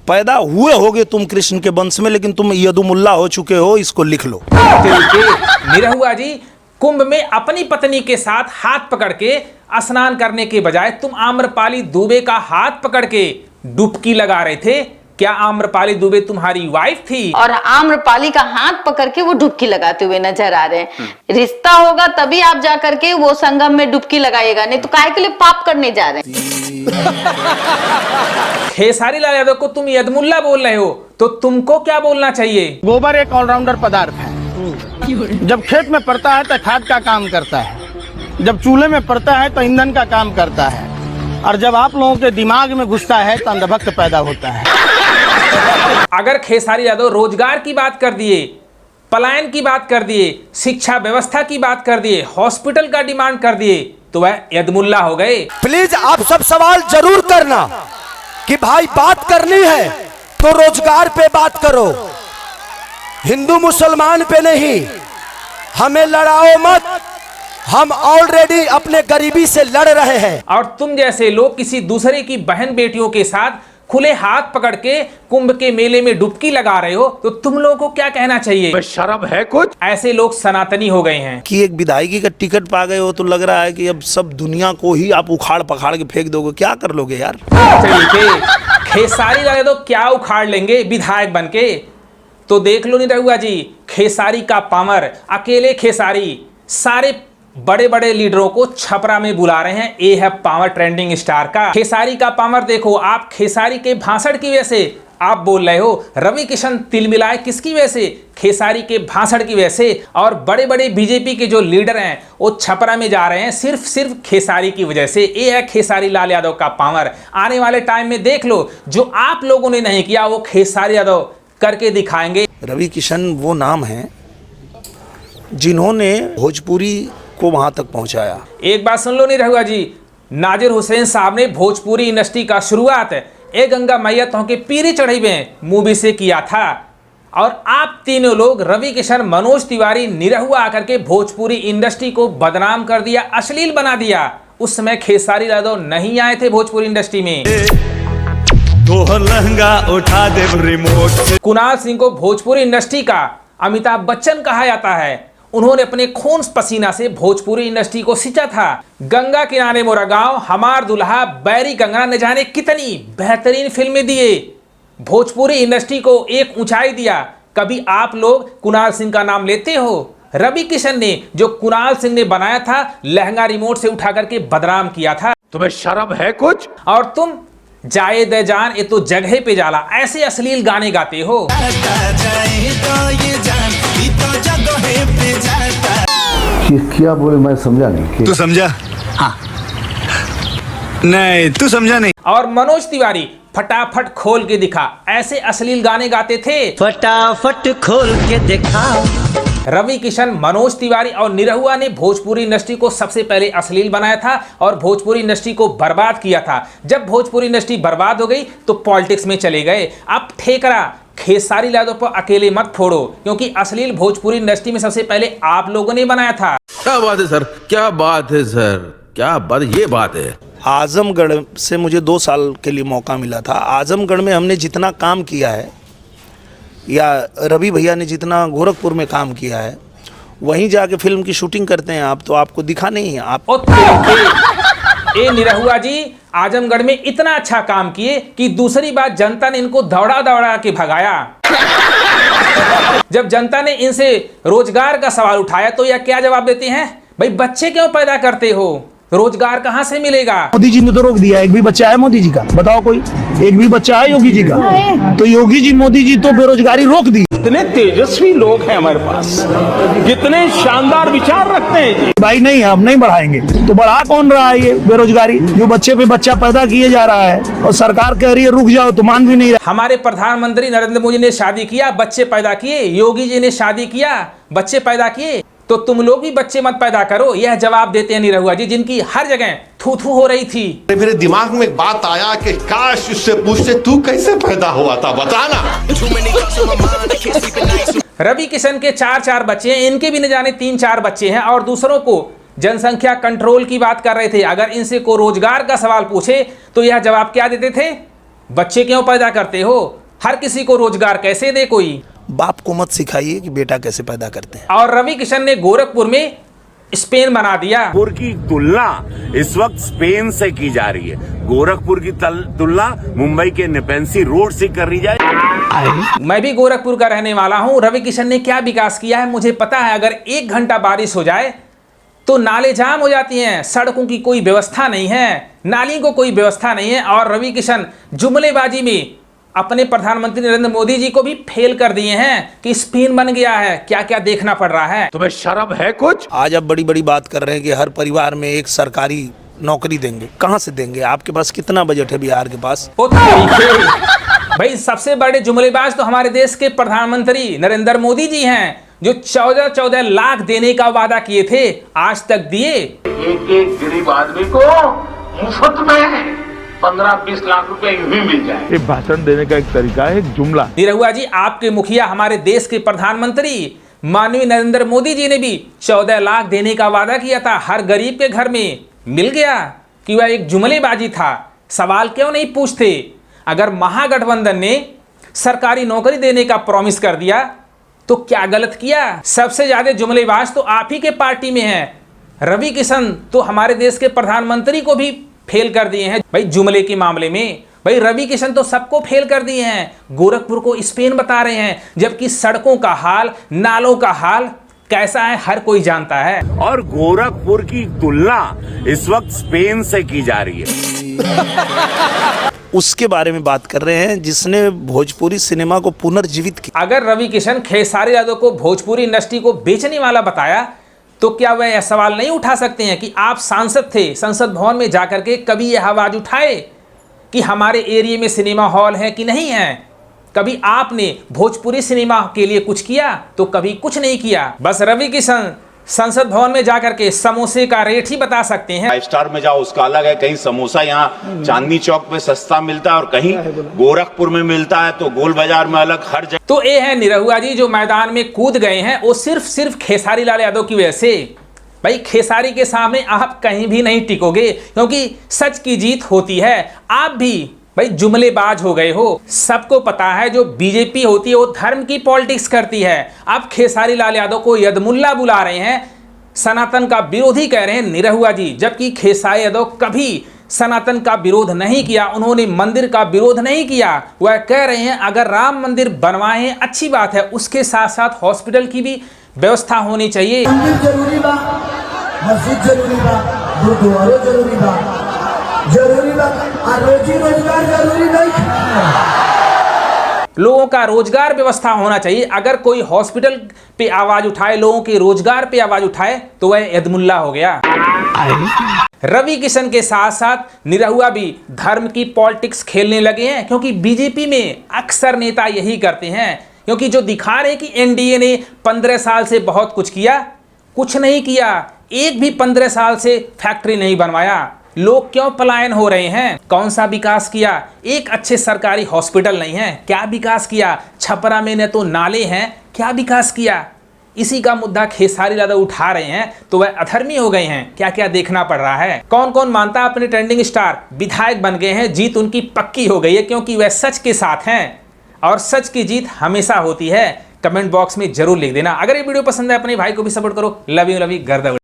पैदा हुए होगे तुम कृष्ण के वंश में, लेकिन तुम यदुमुल्ला हो चुके हो, इसको लिख लो। निरहुआ जी, कुंभ में अपनी पत्नी के साथ हाथ पकड़ के स्नान करने के बजाय तुम आम्रपाली दुबे का हाथ पकड़ के डुबकी लगा रहे थे। क्या आम्रपाली दुबे तुम्हारी वाइफ थी? और आम्रपाली का हाथ पकड़ के वो डुबकी लगाते हुए नजर आ रहे हैं। रिश्ता होगा तभी आप जा करके वो संगम में डुबकी लगाइएगा, नहीं तो काहे के लिए पाप करने जा रहे हैं। खेसारी लाल यादव को तुम यदमुल्ला बोल रहे हो, तो तुमको क्या बोलना चाहिए? गोबर एक ऑलराउंडर पदार्थ है। जब खेत में पड़ता है तो खाद का काम करता है, जब चूल्हे में पड़ता है तो ईंधन का काम करता है, और जब आप लोगों के दिमाग में घुसता है तो अंधभक्त पैदा होता है। अगर खेसारी यादव रोजगार की बात कर दिए, पलायन की बात कर दिए, शिक्षा व्यवस्था की बात कर दिए, हॉस्पिटल का डिमांड कर दिए, तो वह यदमुल्ला हो गए। प्लीज आप सब सवाल जरूर करना कि भाई बात करनी है तो रोजगार पे बात करो, हिंदू मुसलमान पे नहीं। हमें लड़ाओ मत, हम ऑलरेडी अपने गरीबी से लड़ रहे हैं। और तुम जैसे लोग किसी दूसरे की बहन बेटियों के साथ खुले हाथ पकड़ के कुंभ के मेले में डुबकी लगा रहे हो, तो तुम लोगों को क्या कहना चाहिए? शर्म है कुछ? ऐसे लोग सनातनी हो गए हैं कि एक विधायकी का टिकट पा गए हो तो लग रहा है कि अब सब दुनिया को ही आप उखाड़ पखाड़ के फेंक दोगे। क्या कर लोगे यार? चलिए, खेसारी लाल यादव क्या उखाड़ लेंगे विधायक बनके? तो देख लो निरहुआ जी, खेसारी का पावर, अकेले खेसारी सारे बड़े बड़े लीडरों को छपरा में बुला रहे हैं। ये है पावर ट्रेंडिंग स्टार का। खेसारी का पावर देखो। आप खेसारी के भाषण की वजह से आप बोल रहे हो, रवि किशन तिलमिलाए किसकी वजह से? खेसारी के भाषण की वजह से। और बड़े बड़े बीजेपी के जो लीडर हैं वो छपरा में जा रहे हैं सिर्फ खेसारी की वजह से। ये है खेसारी लाल यादव का पावर। आने वाले टाइम में देख लो, जो आप लोगों ने नहीं किया वो खेसारी यादव करके दिखाएंगे। रवि किशन वो नाम है जिन्होंने भोजपुरी को वहां तक पहुंचाया। एक बात सुन लो निरहुआ जी, नाजिर हुसैन साहब ने भोजपुरी इंडस्ट्री का शुरुआत ए गंगा मैया तो के पीरी चढ़ी में मूवी से किया था। और आप तीनों लोग, रवि किशन, मनोज तिवारी, निरहुआ, आकर के भोजपुरी इंडस्ट्री को बदनाम कर दिया, अश्लील बना दिया। उस समय खेसारी यादव नहीं आए थे भोजपुरी इंडस्ट्री में। तो लहंगा उठा दे रिमोट। कुणाल सिंह को भोजपुरी इंडस्ट्री का अमिताभ बच्चन कहा जाता है। उन्होंने अपने खून पसीना से भोजपुरी इंडस्ट्री को सींचा था। गंगा किनारे मोरा गांव, हमार दुल्हा, बैरी कंगना, न जाने कितनी बेहतरीन फिल्में दिए, भोजपुरी इंडस्ट्री को एक ऊंचाई दिया। कभी आप लोग कुणाल सिंह का नाम लेते हो? रवि किशन ने जो कुणाल सिंह ने बनाया था, लहंगा रिमोट से उठा करके बदनाम किया था। तुम्हें शर्म है कुछ? और तुम जाए दे जान ये तो जगह पे जाला, ऐसे अश्लील गाने गाते हो। क्या बोले मैं समझा नहीं। तू समझा? हाँ। नहीं तू समझा नहीं। और मनोज तिवारी फटाफट खोल के दिखा, ऐसे अश्लील गाने गाते थे। फटाफट खोल के दिखा। रवि किशन, मनोज तिवारी और निरहुआ ने भोजपुरी इंडस्ट्री को सबसे पहले अश्लील बनाया था और भोजपुरी इंडस्ट्री को बर्बाद किया था। जब भोजपुरी इंडस्ट्री बर्बाद हो गई तो पॉलिटिक्स में चले गए। अब ठेकरा खेसारी यादव पर अकेले मत फोड़ो, क्योंकि अश्लील भोजपुरी इंडस्ट्री में सबसे पहले आप लोगों ने बनाया था। क्या बात है सर, क्या बात है सर, क्या बात, ये बात है। आजमगढ़ से मुझे 2 साल के लिए मौका मिला था। आजमगढ़ में हमने जितना काम किया है, या रवि भैया ने जितना गोरखपुर में काम किया है, वहीं जाके फिल्म की शूटिंग करते हैं आप, तो आपको दिखा नहीं है आप। ए निरहुआ जी, आजमगढ़ में इतना अच्छा काम किए कि दूसरी बात जनता ने इनको दौड़ा दौड़ा के भगाया। जब जनता ने इनसे रोजगार का सवाल उठाया तो यह क्या जवाब देते हैं? भाई बच्चे क्यों पैदा करते हो, रोजगार कहां से मिलेगा? मोदी जी ने तो रोक दिया। एक भी बच्चा है मोदी जी का? बताओ कोई एक भी बच्चा है योगी जी का? तो योगी जी, मोदी जी तो बेरोजगारी रोक दी। कितने तेजस्वी लोग हैं हमारे पास, कितने शानदार विचार रखते हैं जी। भाई नहीं, हम नहीं बढ़ाएंगे तो बढ़ा कौन रहा है ये बेरोजगारी? जो बच्चे पे बच्चा पैदा किए जा रहा है और सरकार कह रही है रुक जाओ, तो मान भी नहीं रहा। हमारे प्रधानमंत्री नरेंद्र मोदी ने शादी किया, बच्चे पैदा किए। योगी जी ने शादी किया, बच्चे पैदा किए। तो तुम लोग भी बच्चे मत पैदा करो, यह जवाब देते हैं निरहुआ जी, जिनकी हर जगह थू थू हो रही थी। मेरे दिमाग में एक बात आया कि काश उससे पूछते तू कैसे पैदा हुआ था, बताना। रवि किशन के 4 बच्चे हैं, इनके भी न जाने 3-4 बच्चे हैं, और दूसरों को जनसंख्या कंट्रोल की बात कर रहे थे। अगर इनसे को रोजगार का सवाल पूछे तो यह जवाब क्या देते थे? बच्चे क्यों पैदा करते हो? हर किसी को रोजगार कैसे दे कोई? बाप को मत सिखाइए कि बेटा कैसे पैदा करते हैं। और रवि किशन ने गोरखपुर में स्पेन बना दिया। गोरखपुर की तुलना इस वक्त स्पेन से की जा रही है। गोरखपुर की तुलना मुंबई के नेपेंसी रोड से कर रही जाए। मैं भी गोरखपुर का रहने वाला हूं। रवि किशन ने क्या विकास किया है मुझे पता है। अगर 1 घंटा बारिश हो जाए तो नाले जाम हो जाती हैं, सड़कों की कोई व्यवस्था नहीं है, नाली को कोई व्यवस्था नहीं है। और रवि किशन जुमलेबाजी में अपने प्रधानमंत्री नरेंद्र मोदी जी को भी फेल कर दिए हैं कि स्पेन बन गया है। क्या क्या देखना पड़ रहा है। तुम्हें शर्म है कुछ? आज आप बड़ी बड़ी बात कर रहे हैं कि हर परिवार में एक सरकारी नौकरी देंगे। कहां से देंगे? आपके पास कितना बजट है बिहार के पास? भाई सबसे बड़े जुमलेबाज तो हमारे देश के प्रधानमंत्री नरेंद्र मोदी जी हैं, जो 14-14 लाख देने का वादा किए थे, आज तक दिए? एक गरीब आदमी को मुफ्त में 15-20 लाख रुपए यूं ही मिल जाए। ये भाषण देने का एक तरीका है, एक जुमला। निरहुआ जी, आपके मुखिया हमारे देश के प्रधानमंत्री माननीय नरेंद्र मोदी जी ने भी 14 लाख देने का वादा किया था। हर गरीब के घर में मिल गया कि वह एक जुमलेबाजी था। सवाल क्यों नहीं पूछते? अगर महागठबंधन ने सरकारी नौकरी देने का प्रॉमिस कर दिया तो क्या गलत किया? सबसे ज्यादा जुमलेबाज तो आप ही के पार्टी में हैं। रवि किशन तो हमारे देश के प्रधानमंत्री को भी फेल कर दिए हैं भाई जुमले के मामले में। भाई रवि किशन तो सबको फेल कर दिए हैं। गोरखपुर को स्पेन बता रहे हैं, जबकि सड़कों का हाल, नालों का हाल कैसा है हर कोई जानता है। और गोरखपुर की तुलना इस वक्त स्पेन से की जा रही है। उसके बारे में बात कर रहे हैं जिसने भोजपुरी सिनेमा को पुनर्जीवित किया। अगर रवि किशन खेसारी यादव को भोजपुरी इंडस्ट्री को बेचने वाला बताया तो क्या वह यह सवाल नहीं उठा सकते हैं कि आप सांसद थे, संसद भवन में जाकर के कभी यह आवाज उठाए कि हमारे एरिया में सिनेमा हॉल है कि नहीं है? कभी आपने भोजपुरी सिनेमा के लिए कुछ किया? तो कभी कुछ नहीं किया। बस रवि किशन संसद भवन में जाकर के समोसे का रेट ही बता सकते हैं। 5 स्टार में जाओ उसका अलग है। कहीं समोसा यहाँ चांदनी चौक पे सस्ता मिलता है और कहीं गोरखपुर में मिलता है तो गोल बाजार में अलग, हर जगह। तो ये है निरहुआ जी जो मैदान में कूद गए हैं, वो सिर्फ खेसारी लाल यादव की वजह से। भाई खेसारी के सामने आप कहीं भी नहीं टिकोगे, क्योंकि सच की जीत होती है। आप भी भाई जुमलेबाज हो गए हो। सबको पता है जो बीजेपी होती है वो धर्म की पॉलिटिक्स करती है। आप खेसारी लाल यादव को यदमुल्ला बुला रहे हैं, सनातन का विरोधी कह रहे हैं निरहुआ जी, जबकि खेसारी यादव कभी सनातन का विरोध नहीं किया, उन्होंने मंदिर का विरोध नहीं किया। वह कह रहे हैं अगर राम मंदिर बनवाए अच्छी बात है, उसके साथ साथ हॉस्पिटल की भी व्यवस्था होनी चाहिए। जरूरी बा, मस्जिद जरूरी बा, गुरुद्वारा जरूरी बा, रोजी रोजगार जरूरी नहीं। लोगों का रोजगार व्यवस्था होना चाहिए। अगर कोई हॉस्पिटल पे आवाज उठाए, लोगों के रोजगार पे आवाज उठाए तो वह यदमुल्ला हो गया। रवि किशन के साथ साथ निरहुआ भी धर्म की पॉलिटिक्स खेलने लगे हैं, क्योंकि बीजेपी में अक्सर नेता यही करते हैं। क्योंकि जो दिखा रहे हैं कि एनडीए ने 15 साल से बहुत कुछ किया, कुछ नहीं किया। एक भी 15 साल से फैक्ट्री नहीं बनवाया। लोग क्यों पलायन हो रहे हैं? कौन सा विकास किया? एक अच्छे सरकारी हॉस्पिटल नहीं है, क्या विकास किया? छपरा में न तो नाले हैं, क्या विकास किया? इसी का मुद्दा खेसारी यादव उठा रहे हैं तो वह अधर्मी हो गए हैं। क्या क्या देखना पड़ रहा है। कौन कौन मानता अपने ट्रेंडिंग स्टार विधायक बन गए हैं, जीत उनकी पक्की हो गई है, क्योंकि वह सच के साथ हैं और सच की जीत हमेशा होती है। कमेंट बॉक्स में जरूर लिख देना। अगर ये वीडियो पसंद है अपने भाई को भी सपोर्ट करो। लव यू गर्दा।